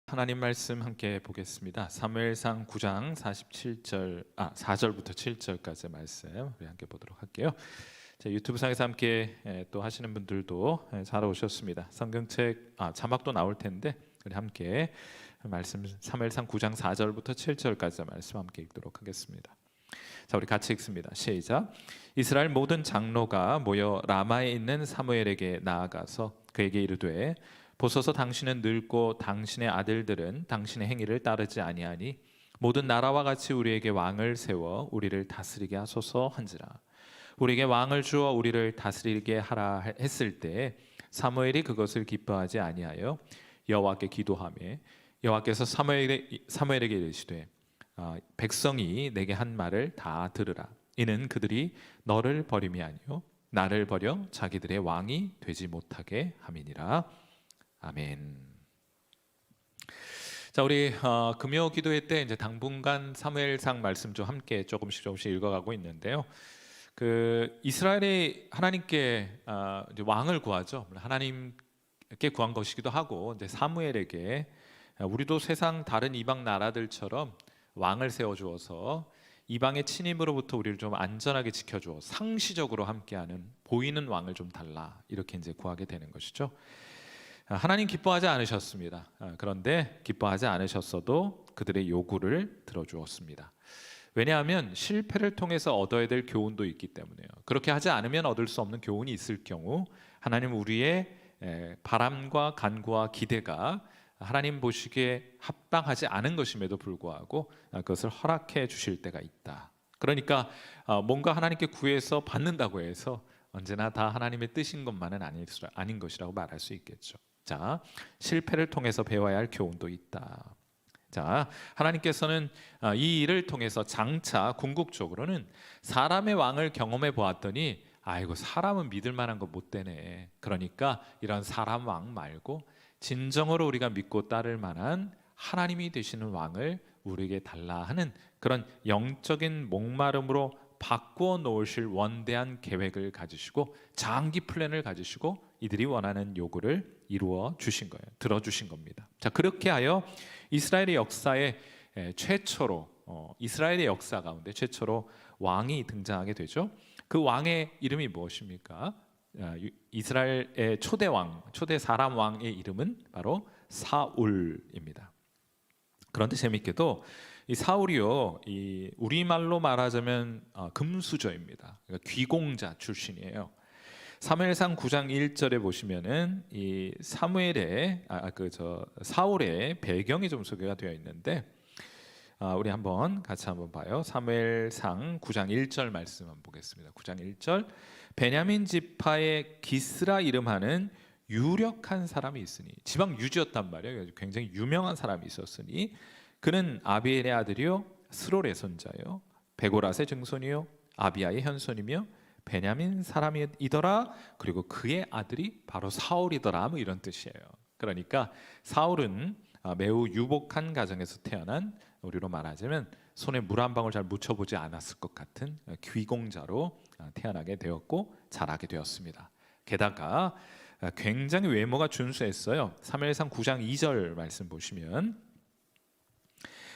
하나님 말씀 함께 보겠습니다. 사무엘상 9장 4절부터 7절까지 말씀 우리 함께 보도록 할게요. 유튜브 상에서 함께 또 하시는 분들도 잘 오셨습니다. 성경책 자막도 나올 텐데 우리 함께 말씀 사무엘상 9장 4절부터 7절까지 말씀 함께 읽도록 하겠습니다. 자, 우리 같이 읽습니다. 시작. 이스라엘 모든 장로가 모여 라마에 있는 사무엘에게 나아가서 그에게 이르되 보소서 당신은 늙고 당신의 아들들은 당신의 행위를 따르지 아니하니 모든 나라와 같이 우리에게 왕을 세워 우리를 다스리게 하소서 한지라. 우리에게 왕을 주어 우리를 다스리게 하라 했을 때 사무엘이 그것을 기뻐하지 아니하여 여호와께 기도하며 여호와께서 사무엘에게 이르시되 백성이 내게 한 말을 다 들으라. 이는 그들이 너를 버림이 아니요 나를 버려 자기들의 왕이 되지 못하게 함이니라. 아멘. 자, 우리 금요 기도회 때 이제 당분간 사무엘상 말씀 좀 함께 조금씩 읽어가고 있는데요. 이스라엘이 하나님께 이제 왕을 구하죠. 하나님께 구한 것이기도 하고 이제 사무엘에게 우리도 세상 다른 이방 나라들처럼 왕을 세워 주어서 이방의 침입으로부터 우리를 좀 안전하게 지켜주어 상시적으로 함께하는 보이는 왕을 좀 달라 이렇게 이제 구하게 되는 것이죠. 하나님 기뻐하지 않으셨습니다. 그런데 기뻐하지 않으셨어도 그들의 요구를 들어주었습니다. 왜냐하면 실패를 통해서 얻어야 될 교훈도 있기 때문에요. 그렇게 하지 않으면 얻을 수 없는 교훈이 있을 경우 하나님 우리의 바람과 간구와 기대가 하나님 보시기에 합당하지 않은 것임에도 불구하고 그것을 허락해 주실 때가 있다. 그러니까 뭔가 하나님께 구해서 받는다고 해서 언제나 다 하나님의 뜻인 것만은 아닌 것이라고 말할 수 있겠죠. 자, 실패를 통해서 배워야 할 교훈도 있다. 자, 하나님께서는 이 일을 통해서 장차 궁극적으로는 사람의 왕을 경험해 보았더니 아이고 사람은 믿을 만한 거 못 되네. 그러니까 이런 사람 왕 말고 진정으로 우리가 믿고 따를 만한 하나님이 되시는 왕을 우리에게 달라 하는 그런 영적인 목마름으로 바꾸어 놓으실 원대한 계획을 가지시고 장기 플랜을 가지시고 이들이 원하는 요구를 이루어 주신 거예요. 들어주신 겁니다. 자, 그렇게 하여 이스라엘의 역사에 최초로 이스라엘의 역사 가운데 최초로 왕이 등장하게 되죠. 그 왕의 이름이 무엇입니까? 이스라엘의 초대 사람 왕의 이름은 바로 사울입니다. 그런데 재밌게도 이 사울이요, 이 우리말로 말하자면 금수저입니다. 그러니까 귀공자 출신이에요. 사무엘상 9장 1절에 보시면은 이 사울의 배경이 좀 소개가 되어 있는데 우리 같이 한번 봐요. 사무엘상 9장 1절 말씀 한번 보겠습니다. 9장 1절 베냐민 지파의 기스라 이름하는 유력한 사람이 있으니 지방 유지였단 말이에요. 굉장히 유명한 사람이 있었으니 그는 아비엘의 아들이요 스롤의 손자요 베고랏의 증손이요 아비야의 현손이며 베냐민 사람이더라. 그리고 그의 아들이 바로 사울이더라. 뭐 이런 뜻이에요. 그러니까 사울은 매우 유복한 가정에서 태어난, 우리로 말하자면 손에 물 한 방울 잘 묻혀보지 않았을 것 같은 귀공자로 태어나게 되었고 자라게 되었습니다. 게다가 굉장히 외모가 준수했어요. 사무엘상 9장 2절 말씀 보시면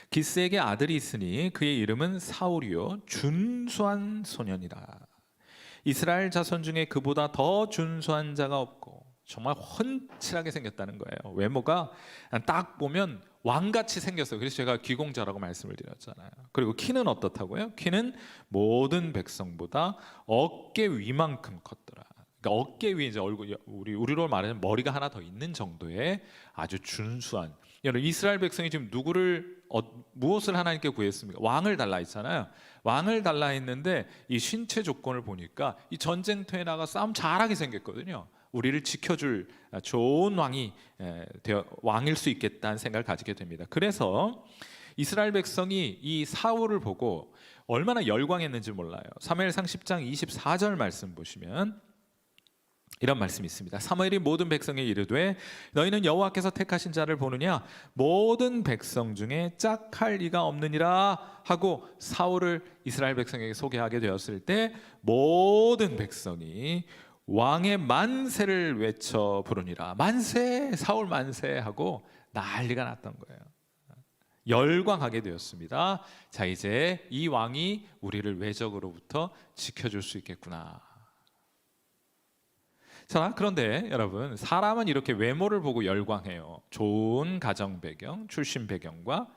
기스에게 아들이 있으니 그의 이름은 사울이요 준수한 소년이라. 이스라엘 자손 중에 그보다 더 준수한 자가 없고 정말 훤칠하게 생겼다는 거예요. 외모가 딱 보면 왕같이 생겼어요. 그래서 제가 귀공자라고 말씀을 드렸잖아요. 그리고 키는 어떻다고요? 키는 모든 백성보다 어깨 위만큼 컸더라. 그러니까 어깨 위 이제 얼굴 우리로 말하면 머리가 하나 더 있는 정도의 아주 준수한. 여러분 이스라엘 백성이 지금 무엇을 하나님께 구했습니까? 왕을 달라 했잖아요. 왕을 달라 했는데 이 신체 조건을 보니까 이 전쟁터에 나가 싸움 잘하게 생겼거든요. 우리를 지켜줄 좋은 왕일 수 있겠다는 생각을 가지게 됩니다. 그래서 이스라엘 백성이 이 사울을 보고 얼마나 열광했는지 몰라요. 사무엘상 10장 24절 말씀 보시면 이런 말씀이 있습니다. 사무엘이 모든 백성에 이르되 너희는 여호와께서 택하신 자를 보느냐 모든 백성 중에 짝할 리가 없느니라 하고 사울을 이스라엘 백성에게 소개하게 되었을 때 모든 백성이 왕의 만세를 외쳐 부르니라. 만세, 사울 만세 하고 난리가 났던 거예요. 열광하게 되었습니다. 자, 이제 이 왕이 우리를 외적으로부터 지켜줄 수 있겠구나. 자, 그런데 여러분, 사람은 이렇게 외모를 보고 열광해요. 좋은 가정 배경, 출신 배경과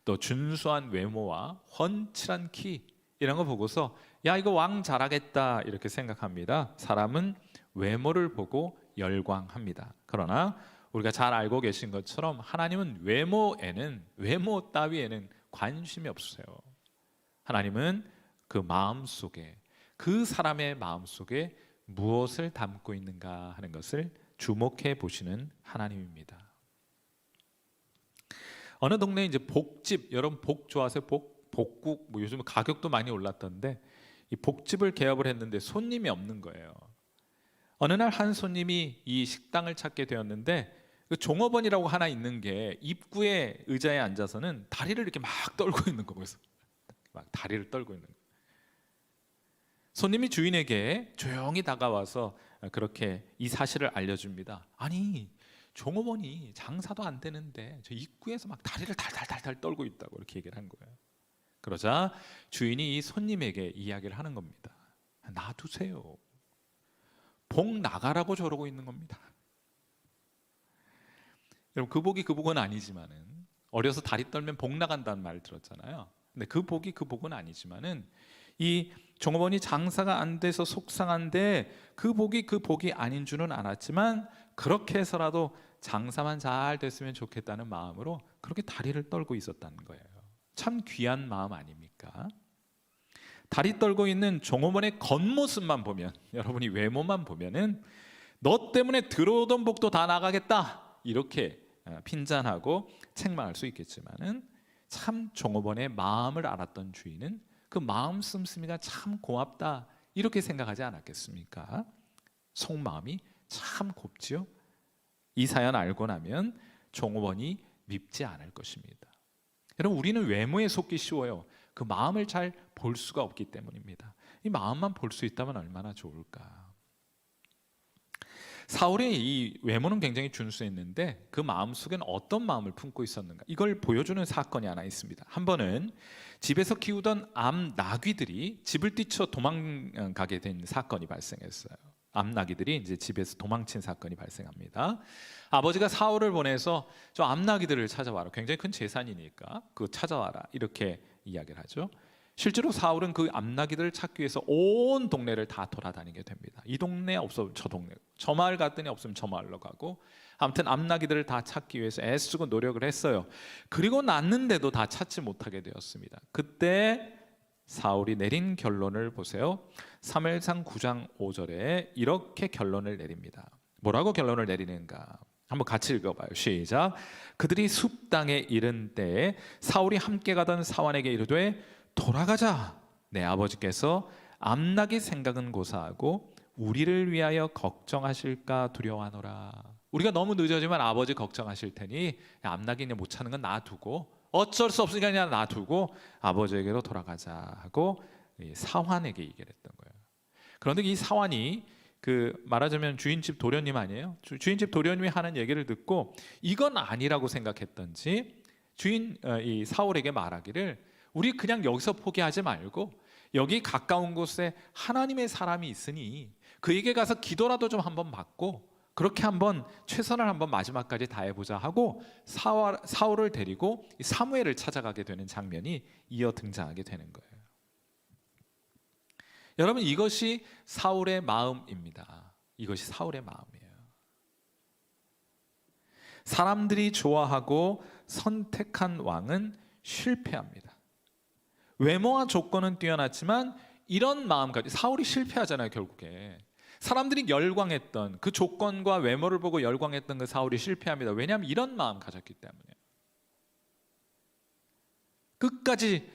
또 준수한 외모와 훤칠한 키, 이런 거 보고서 야, 이거 왕 잘하겠다 이렇게 생각합니다. 사람은 외모를 보고 열광합니다. 그러나 우리가 잘 알고 계신 것처럼 하나님은 외모 따위에는 관심이 없으세요. 하나님은 그 마음 속에, 그 사람의 마음 속에 무엇을 담고 있는가 하는 것을 주목해 보시는 하나님입니다. 어느 동네에 이제 복집, 여러분 복 좋아하세요? 복국, 뭐 요즘 가격도 많이 올랐던데 이 복집을 개업을 했는데 손님이 없는 거예요. 어느 날 한 손님이 이 식당을 찾게 되었는데 그 종업원이라고 하나 있는 게 입구에 의자에 앉아서는 다리를 이렇게 막 떨고 있는 거예요. 막 다리를 떨고 있는 거예요. 손님이 주인에게 조용히 다가와서 그렇게 이 사실을 알려줍니다. 아니, 종업원이 장사도 안 되는데 저 입구에서 막 다리를 달달달달 떨고 있다고 이렇게 얘기를 한 거예요. 그러자 주인이 이 손님에게 이야기를 하는 겁니다. 놔두세요. 복 나가라고 저러고 있는 겁니다. 여러분, 그 복은 아니지만은, 어려서 다리 떨면 복 나간다는 말 들었잖아요. 근데 그 복은 아니지만은 이 종업원이 장사가 안 돼서 속상한데 그 복이 아닌 줄은 알았지만 그렇게 해서라도 장사만 잘 됐으면 좋겠다는 마음으로 그렇게 다리를 떨고 있었다는 거예요. 참 귀한 마음 아닙니까? 다리 떨고 있는 종업원의 겉모습만 보면, 여러분이 외모만 보면은 너 때문에 들어오던 복도 다 나가겠다 이렇게 핀잔하고 책망할 수 있겠지만은 참 종업원의 마음을 알았던 주인은 그 마음 씀씀이가 참 고맙다 이렇게 생각하지 않았겠습니까? 속마음이 참 곱지요. 이 사연 알고 나면 종업원이 밉지 않을 것입니다. 여러분, 우리는 외모에 속기 쉬워요. 그 마음을 잘 볼 수가 없기 때문입니다. 이 마음만 볼 수 있다면 얼마나 좋을까. 사울의 이 외모는 굉장히 준수했는데 그 마음 속에는 어떤 마음을 품고 있었는가, 이걸 보여주는 사건이 하나 있습니다. 한 번은 집에서 키우던 암 나귀들이 집을 뛰쳐 도망가게 된 사건이 발생했어요. 암 나귀들이 이제 집에서 도망친 사건이 발생합니다. 아버지가 사울을 보내서 저 암 나귀들을 찾아와라, 굉장히 큰 재산이니까 그거 찾아와라 이렇게 이야기를 하죠. 실제로 사울은 그 암나귀들을 찾기 위해서 온 동네를 다 돌아다니게 됩니다. 이 동네 없으면 저 동네, 저 마을 갔더니 없으면 저 마을로 가고, 아무튼 암나귀들을 다 찾기 위해서 애쓰고 노력을 했어요. 그리고 났는데도 다 찾지 못하게 되었습니다. 그때 사울이 내린 결론을 보세요. 사무엘상 9장 5절에 이렇게 결론을 내립니다. 뭐라고 결론을 내리는가? 한번 같이 읽어봐요. 시작. 그들이 숲 땅에 이른 때에 사울이 함께 가던 사환에게 이르되 돌아가자. 내 아버지께서 암나귀 생각은 고사하고 우리를 위하여 걱정하실까 두려워하노라. 우리가 너무 늦어지면 아버지 걱정하실 테니 암나귀는 못 찾는 건 놔두고, 어쩔 수 없으니까 그냥 놔두고 아버지에게로 돌아가자 하고 사환에게 얘기를 했던 거예요. 그런데 이 사환이 그 말하자면 주인집 도련님 아니에요? 주인집 도련님이 하는 얘기를 듣고 이건 아니라고 생각했던지 이 사울에게 말하기를, 우리 그냥 여기서 포기하지 말고 여기 가까운 곳에 하나님의 사람이 있으니 그에게 가서 기도라도 좀 한번 받고 그렇게 한번 최선을 한번 마지막까지 다해보자 하고 사울을 데리고 사무엘을 찾아가게 되는 장면이 이어 등장하게 되는 거예요. 여러분, 이것이 사울의 마음입니다. 이것이 사울의 마음이에요. 사람들이 좋아하고 선택한 왕은 실패합니다. 외모와 조건은 뛰어났지만 이런 마음까지, 사울이 실패하잖아요. 결국에 사람들이 열광했던 그 조건과 외모를 보고 열광했던 그 사울이 실패합니다. 왜냐하면 이런 마음 가졌기 때문에. 끝까지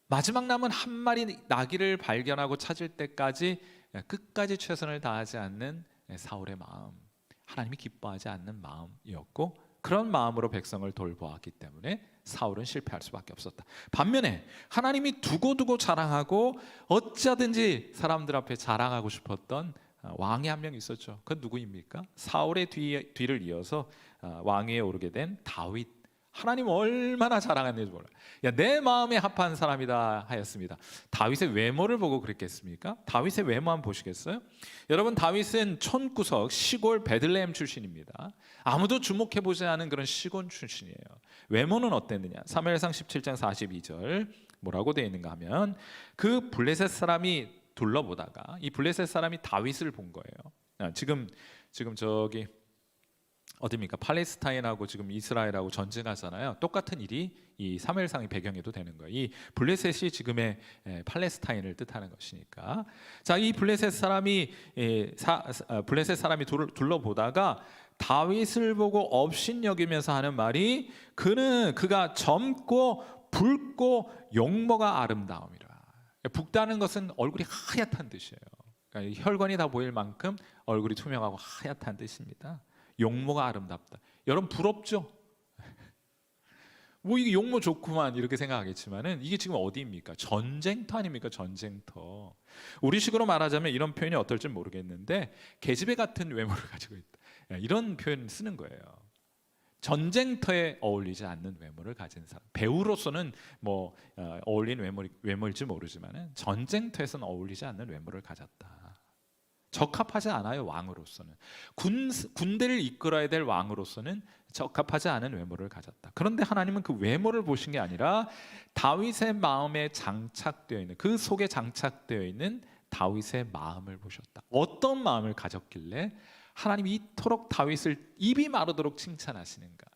마지막 남은 한 마리 나귀를 발견하고 찾을 때까지 끝까지 최선을 다하지 않는 사울의 마음, 하나님이 기뻐하지 않는 마음이었고, 그런 마음으로 백성을 돌보았기 때문에 사울은 실패할 수밖에 없었다. 반면에 하나님이 두고두고 자랑하고 어찌하든지 사람들 앞에 자랑하고 싶었던 왕이 한 명 있었죠. 그건 누구입니까? 사울의 뒤를 이어서 왕위에 오르게 된 다윗. 하나님 얼마나 자랑하는지 몰라. 야, 내 마음에 합한 사람이다 하였습니다. 다윗의 외모를 보고 그랬겠습니까? 다윗의 외모 한번 보시겠어요? 여러분, 다윗은 촌구석 시골 베들레헴 출신입니다. 아무도 주목해보지 않은 그런 시골 출신이에요. 외모는 어땠느냐? 사무엘상 17장 42절 뭐라고 되어 있는가 하면, 그 블레셋 사람이 둘러보다가 이 블레셋 사람이 다윗을 본 거예요. 지금 저기 어디입니까? 팔레스타인하고 지금 이스라엘하고 전쟁하잖아요. 똑같은 일이 이 사무엘상의 배경에도 되는 거예요. 이 블레셋이 지금의 팔레스타인을 뜻하는 것이니까. 자, 이 블레셋 사람이 둘러보다가 다윗을 보고 업신여기면서 하는 말이, 그가 젊고 붉고 용모가 아름다움이라. 붉다는 것은 얼굴이 하얗다는 뜻이에요. 그러니까 혈관이 다 보일 만큼 얼굴이 투명하고 하얗다는 뜻입니다. 용모가 아름답다. 여러분 부럽죠? 뭐 이게 용모 좋구만 이렇게 생각하겠지만은, 이게 지금 어디입니까? 전쟁터 아닙니까? 전쟁터. 우리식으로 말하자면 이런 표현이 어떨지 모르겠는데, 계집애 같은 외모를 가지고 있다, 이런 표현 쓰는 거예요. 전쟁터에 어울리지 않는 외모를 가진 사람. 배우로서는 뭐 어울리는 외모일지 모르지만은 전쟁터에서는 어울리지 않는 외모를 가졌다. 적합하지 않아요. 왕으로서는, 군대를 이끌어야 될 왕으로서는 적합하지 않은 외모를 가졌다. 그런데 하나님은 그 외모를 보신 게 아니라 다윗의 마음에 장착되어 있는, 그 속에 장착되어 있는 다윗의 마음을 보셨다. 어떤 마음을 가졌길래 하나님이 이토록 다윗을 입이 마르도록 칭찬하시는가?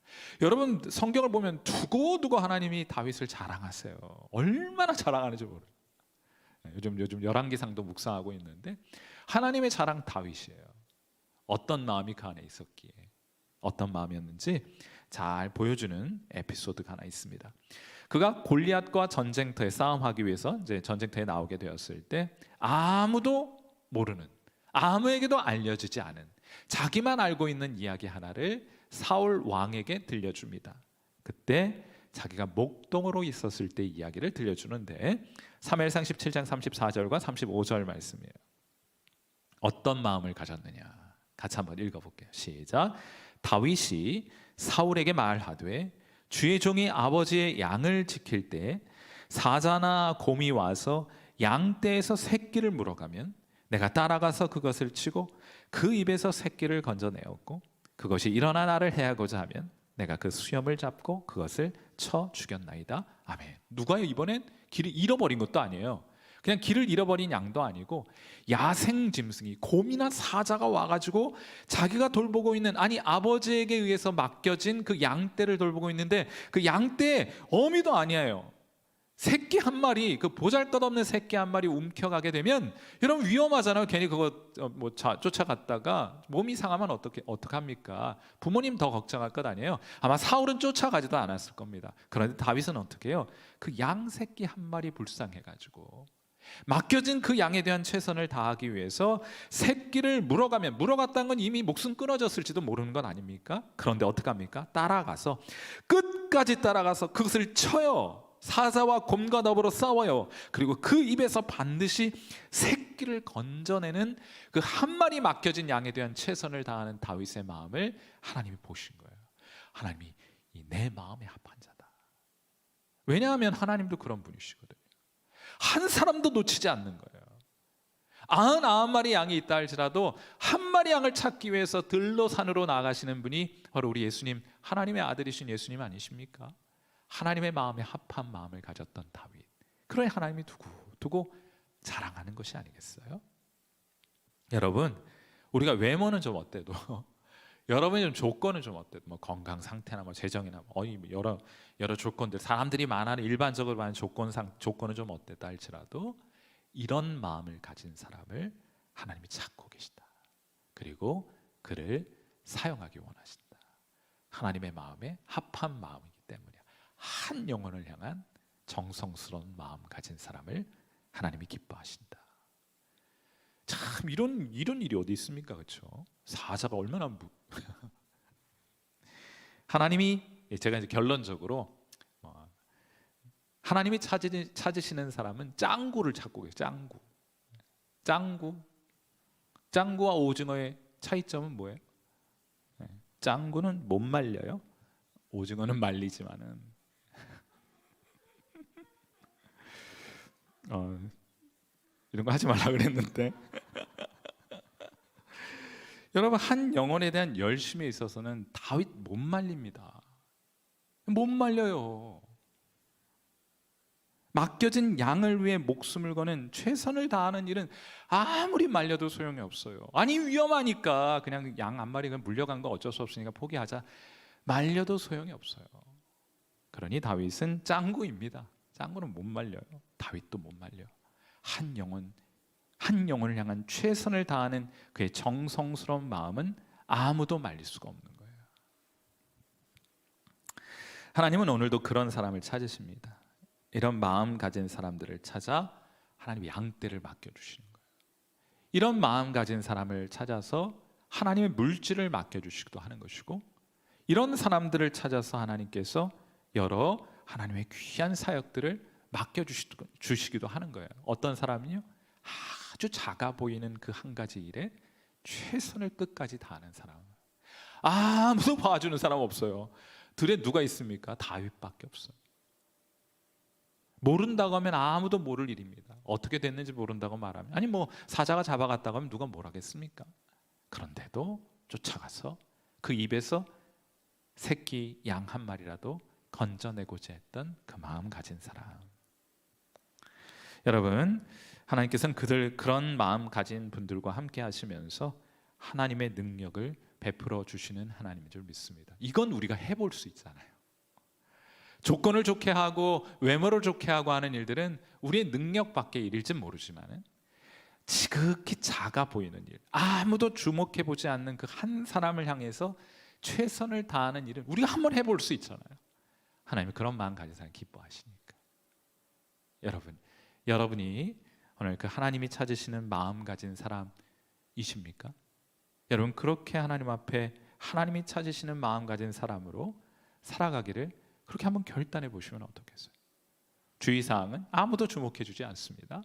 여러분, 성경을 보면 두고두고 하나님이 다윗을 자랑하세요. 얼마나 자랑하는지 모르요. 요즘 열왕기상도 묵상하고 있는데, 하나님의 자랑 다윗이에요. 어떤 마음이 그 안에 있었기에, 어떤 마음이었는지 잘 보여주는 에피소드가 하나 있습니다. 그가 골리앗과 전쟁터에 싸움하기 위해서 이제 전쟁터에 나오게 되었을 때, 아무도 모르는, 아무에게도 알려지지 않은, 자기만 알고 있는 이야기 하나를 사울 왕에게 들려줍니다. 그때 자기가 목동으로 있었을 때 이야기를 들려주는데, 사무엘상 17장 34절과 35절 말씀이에요. 어떤 마음을 가졌느냐? 같이 한번 읽어볼게요. 시작. 다윗이 사울에게 말하되, 주의 종이 아버지의 양을 지킬 때 사자나 곰이 와서 양떼에서 새끼를 물어가면 내가 따라가서 그것을 치고 그 입에서 새끼를 건져내었고, 그것이 일어나 나를 해하고자 하면 내가 그 수염을 잡고 그것을 쳐 죽였나이다. 아멘. 누가 이번엔 길을 잃어버린 것도 아니에요. 그냥 길을 잃어버린 양도 아니고, 야생 짐승이, 곰이나 사자가 와가지고 자기가 돌보고 있는, 아니 아버지에게 의해서 맡겨진 그 양떼를 돌보고 있는데, 그 양떼 어미도 아니에요. 새끼 한 마리, 그 보잘것없는 새끼 한 마리 움켜가게 되면 여러분 위험하잖아요. 괜히 그거 쫓아갔다가 몸이 상하면 어떡합니까? 부모님 더 걱정할 것 아니에요. 아마 사울은 쫓아가지도 않았을 겁니다. 그런데 다윗은 어떻게 해요? 그 양 새끼 한 마리 불쌍해가지고 맡겨진 그 양에 대한 최선을 다하기 위해서 새끼를 물어갔다는 건 이미 목숨 끊어졌을지도 모르는 건 아닙니까? 그런데 어떡합니까? 끝까지 따라가서 그것을 쳐요. 사자와 곰과 더불어 싸워요. 그리고 그 입에서 반드시 새끼를 건져내는, 그 한 마리 맡겨진 양에 대한 최선을 다하는 다윗의 마음을 하나님이 보신 거예요. 하나님이 내 마음에 합한 자다. 왜냐하면 하나님도 그런 분이시거든요. 한 사람도 놓치지 않는 거예요. 99마리 양이 있다 할지라도 한 마리 양을 찾기 위해서 들로 산으로 나가시는 분이 바로 우리 예수님, 하나님의 아들이신 예수님 아니십니까? 하나님의 마음에 합한 마음을 가졌던 다윗. 그러니 하나님이 두고 자랑하는 것이 아니겠어요? 여러분, 우리가 외모는 좀 어때도 여러분이 좀 조건은 좀 어때도, 뭐 건강 상태나 뭐 재정이나 뭐 여러 조건들, 사람들이 말하는 일반적으로 말하는 조건은 좀 어땠다 할지라도, 이런 마음을 가진 사람을 하나님이 찾고 계시다. 그리고 그를 사용하기 원하신다. 하나님의 마음에 합한 마음이기 때문에 한 영혼을 향한 정성스러운 마음 가진 사람을 하나님이 기뻐하신다. 참 이런 일이 어디 있습니까? 그렇죠? 사자가 얼마나 하나님이, 제가 이제 결론적으로 하나님이 찾으시는 사람은 짱구를 찾고 계세요. 짱구. 짱구와 오징어의 차이점은 뭐예요? 짱구는 못 말려요. 오징어는 말리지만은 이런 거 하지 말라 그랬는데 여러분, 한 영혼에 대한 열심에 있어서는 다윗 못 말립니다. 못 말려요. 맡겨진 양을 위해 목숨을 거는 최선을 다하는 일은 아무리 말려도 소용이 없어요. 아니, 위험하니까 그냥 양 한 마리가 물려간 거 어쩔 수 없으니까 포기하자. 말려도 소용이 없어요. 그러니 다윗은 짱구입니다. 짱구는 못 말려요. 다윗도 못 말려. 한 영혼을 향한 최선을 다하는 그의 정성스러운 마음은 아무도 말릴 수가 없는 거예요. 하나님은 오늘도 그런 사람을 찾으십니다. 이런 마음 가진 사람들을 찾아 하나님 양떼를 맡겨주시는 거예요. 이런 마음 가진 사람을 찾아서 하나님의 물질을 맡겨주시기도 하는 것이고, 이런 사람들을 찾아서 하나님께서 여러 하나님의 귀한 사역들을 맡겨주시기도 하는 거예요. 어떤 사람이요? 아주 작아 보이는 그 한 가지 일에 최선을 끝까지 다하는 사람. 아무도 봐주는 사람 없어요. 들에 누가 있습니까? 다윗밖에 없어요. 모른다고 하면 아무도 모를 일입니다. 어떻게 됐는지 모른다고 말하면, 아니 뭐 사자가 잡아갔다고 하면 누가 뭘 하겠습니까? 그런데도 쫓아가서 그 입에서 새끼 양 한 마리라도 건져내고자 했던 그 마음 가진 사람. 여러분, 하나님께서는 그런 마음 가진 분들과 함께 하시면서 하나님의 능력을 베풀어 주시는 하나님인 줄 믿습니다. 이건 우리가 해볼 수 있잖아요. 조건을 좋게 하고 외모를 좋게 하고 하는 일들은 우리의 능력 밖의 일일진 모르지만 지극히 작아 보이는 일, 아무도 주목해 보지 않는 그 한 사람을 향해서 최선을 다하는 일은 우리가 한번 해볼 수 있잖아요. 하나님은 그런 마음 가진 사람 기뻐하시니까. 여러분이 오늘 그 하나님이 찾으시는 마음 가진 사람이십니까? 여러분, 그렇게 하나님 앞에 하나님이 찾으시는 마음 가진 사람으로 살아가기를 그렇게 한번 결단해 보시면 어떻겠어요? 주의사항은 아무도 주목해 주지 않습니다.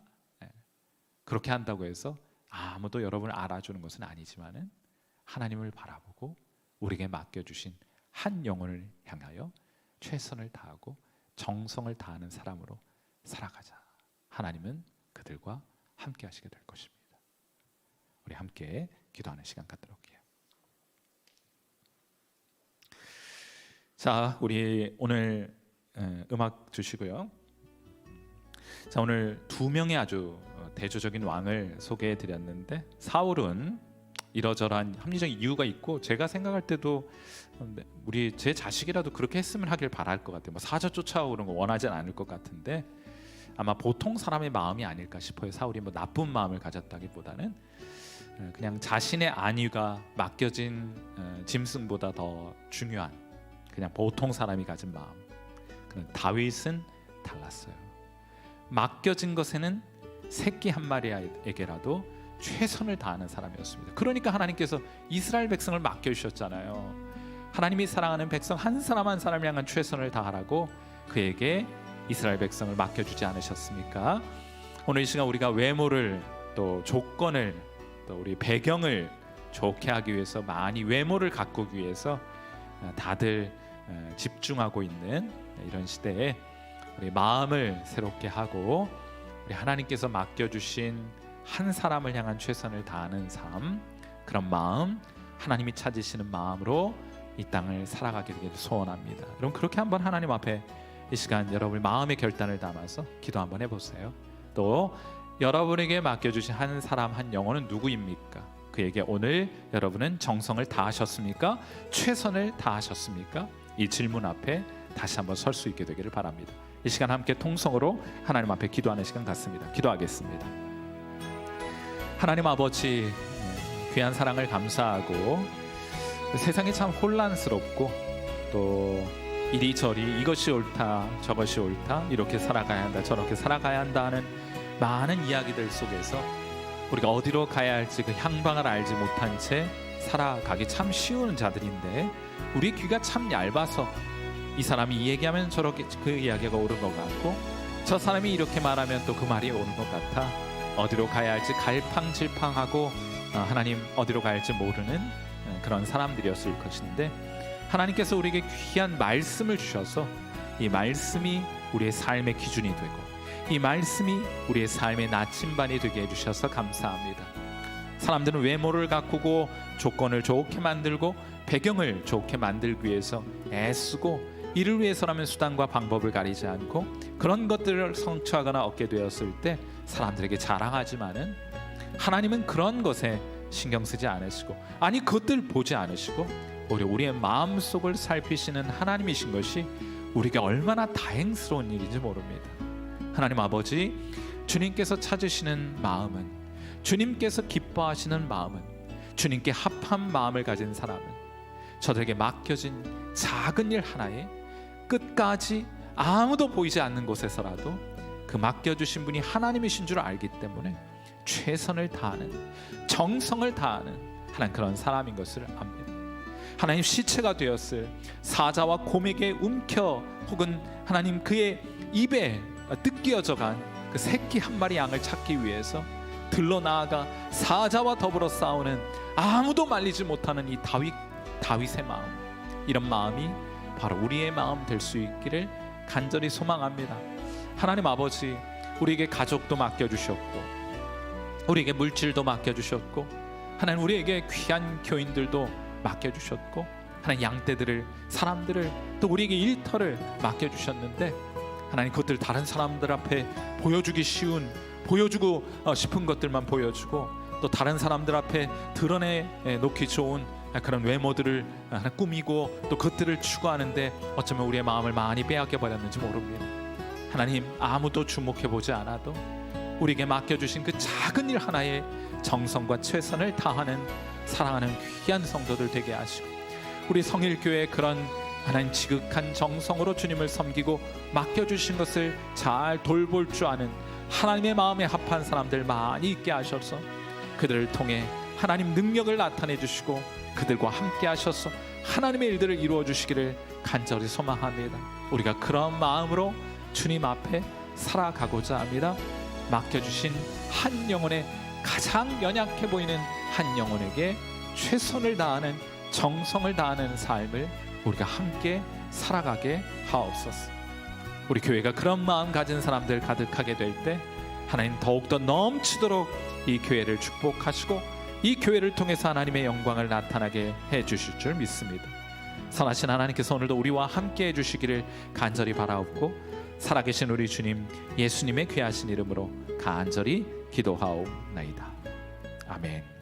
그렇게 한다고 해서 아무도 여러분을 알아주는 것은 아니지만은 하나님을 바라보고 우리에게 맡겨주신 한 영혼을 향하여 최선을 다하고 정성을 다하는 사람으로 살아가자. 하나님은 그들과 함께 하시게 될 것입니다. 우리 함께 기도하는 시간 갖도록 해요. 자, 우리 오늘 음악 주시고요. 자, 오늘 두 명의 아주 대조적인 왕을 소개해 드렸는데, 사울은 이러저러한 합리적인 이유가 있고, 제가 생각할 때도 제 자식이라도 그렇게 했으면 하길 바랄 것 같아요. 뭐 사자 쫓아오고 그런 거 원하진 않을 것 같은데, 아마 보통 사람의 마음이 아닐까 싶어요. 사울이 뭐 나쁜 마음을 가졌다기보다는 그냥 자신의 안위가 맡겨진 짐승보다 더 중요한 그냥 보통 사람이 가진 마음. 그런데 다윗은 달랐어요. 맡겨진 것에는 새끼 한 마리에게라도 최선을 다하는 사람이었습니다. 그러니까 하나님께서 이스라엘 백성을 맡겨주셨잖아요. 하나님이 사랑하는 백성 한 사람 한 사람을 향한 최선을 다하라고 그에게 이스라엘 백성을 맡겨주지 않으셨습니까? 오늘 이 시간 우리가 외모를, 또 조건을, 또 우리 배경을 좋게 하기 위해서, 많이 외모를 가꾸기 위해서 다들 집중하고 있는 이런 시대에 우리 마음을 새롭게 하고 우리 하나님께서 맡겨주신 한 사람을 향한 최선을 다하는 삶, 그런 마음, 하나님이 찾으시는 마음으로 이 땅을 살아가게 되기를 소원합니다. 여러분, 그렇게 한번 하나님 앞에 이 시간 여러분의 마음의 결단을 담아서 기도 한번 해보세요. 또 여러분에게 맡겨주신 한 사람, 한 영혼은 누구입니까? 그에게 오늘 여러분은 정성을 다하셨습니까? 최선을 다하셨습니까? 이 질문 앞에 다시 한번 설 수 있게 되기를 바랍니다. 이 시간 함께 통성으로 하나님 앞에 기도하는 시간 같습니다. 기도하겠습니다. 하나님 아버지, 귀한 사랑을 감사하고 세상이 참 혼란스럽고 또 이리저리 이것이 옳다 저것이 옳다, 이렇게 살아가야 한다 저렇게 살아가야 한다 하는 많은 이야기들 속에서 우리가 어디로 가야 할지 그 향방을 알지 못한 채 살아가기 참 쉬운 자들인데, 우리 귀가 참 얇아서 이 사람이 이 얘기하면 저렇게 그 이야기가 옳은 것 같고, 저 사람이 이렇게 말하면 또 그 말이 옳은 것 같아 어디로 가야 할지 갈팡질팡하고 하나님 어디로 갈지 모르는 그런 사람들이었을 것인데, 하나님께서 우리에게 귀한 말씀을 주셔서 이 말씀이 우리의 삶의 기준이 되고 이 말씀이 우리의 삶의 나침반이 되게 해주셔서 감사합니다. 사람들은 외모를 가꾸고 조건을 좋게 만들고 배경을 좋게 만들기 위해서 애쓰고 이를 위해서라면 수단과 방법을 가리지 않고 그런 것들을 성취하거나 얻게 되었을 때 사람들에게 자랑하지만은, 하나님은 그런 것에 신경 쓰지 않으시고, 아니 그것들 보지 않으시고 오히려 우리의 마음속을 살피시는 하나님이신 것이 우리에게 얼마나 다행스러운 일인지 모릅니다. 하나님 아버지, 주님께서 찾으시는 마음은, 주님께서 기뻐하시는 마음은, 주님께 합한 마음을 가진 사람은 저들에게 맡겨진 작은 일 하나에 끝까지 아무도 보이지 않는 곳에서라도 그 맡겨주신 분이 하나님이신 줄 알기 때문에 최선을 다하는, 정성을 다하는 하나님 그런 사람인 것을 압니다. 하나님 시체가 되었을 사자와 곰에게 움켜 혹은 하나님 그의 입에 뜯겨져 간 그 새끼 한 마리 양을 찾기 위해서 들러 나아가 사자와 더불어 싸우는 아무도 말리지 못하는 이 다윗의 마음, 이런 마음이 바로 우리의 마음 될 수 있기를 간절히 소망합니다. 하나님 아버지, 우리에게 가족도 맡겨주셨고 우리에게 물질도 맡겨주셨고 하나님 우리에게 귀한 교인들도 맡겨주셨고 하나님 양떼들을, 사람들을, 또 우리에게 일터를 맡겨주셨는데 하나님 그것들 다른 사람들 앞에 보여주기 쉬운, 보여주고 싶은 것들만 보여주고 또 다른 사람들 앞에 드러내 놓기 좋은 그런 외모들을 꾸미고 또 그것들을 추구하는데 어쩌면 우리의 마음을 많이 빼앗겨 버렸는지 모릅니다. 하나님, 아무도 주목해보지 않아도 우리에게 맡겨주신 그 작은 일 하나에 정성과 최선을 다하는 사랑하는 귀한 성도들 되게 하시고, 우리 성일교회 그런 하나님 지극한 정성으로 주님을 섬기고 맡겨주신 것을 잘 돌볼 줄 아는 하나님의 마음에 합한 사람들 많이 있게 하셔서 그들을 통해 하나님 능력을 나타내 주시고 그들과 함께 하셔서 하나님의 일들을 이루어 주시기를 간절히 소망합니다. 우리가 그런 마음으로 주님 앞에 살아가고자 합니다. 맡겨주신 한 영혼의, 가장 연약해 보이는 한 영혼에게 최선을 다하는, 정성을 다하는 삶을 우리가 함께 살아가게 하옵소서. 우리 교회가 그런 마음 가진 사람들 가득하게 될 때 하나님 더욱더 넘치도록 이 교회를 축복하시고 이 교회를 통해서 하나님의 영광을 나타나게 해주실 줄 믿습니다. 선하신 하나님께서 오늘도 우리와 함께 해주시기를 간절히 바라옵고 살아계신 우리 주님 예수님의 귀하신 이름으로 간절히 기도하옵나이다. 아멘.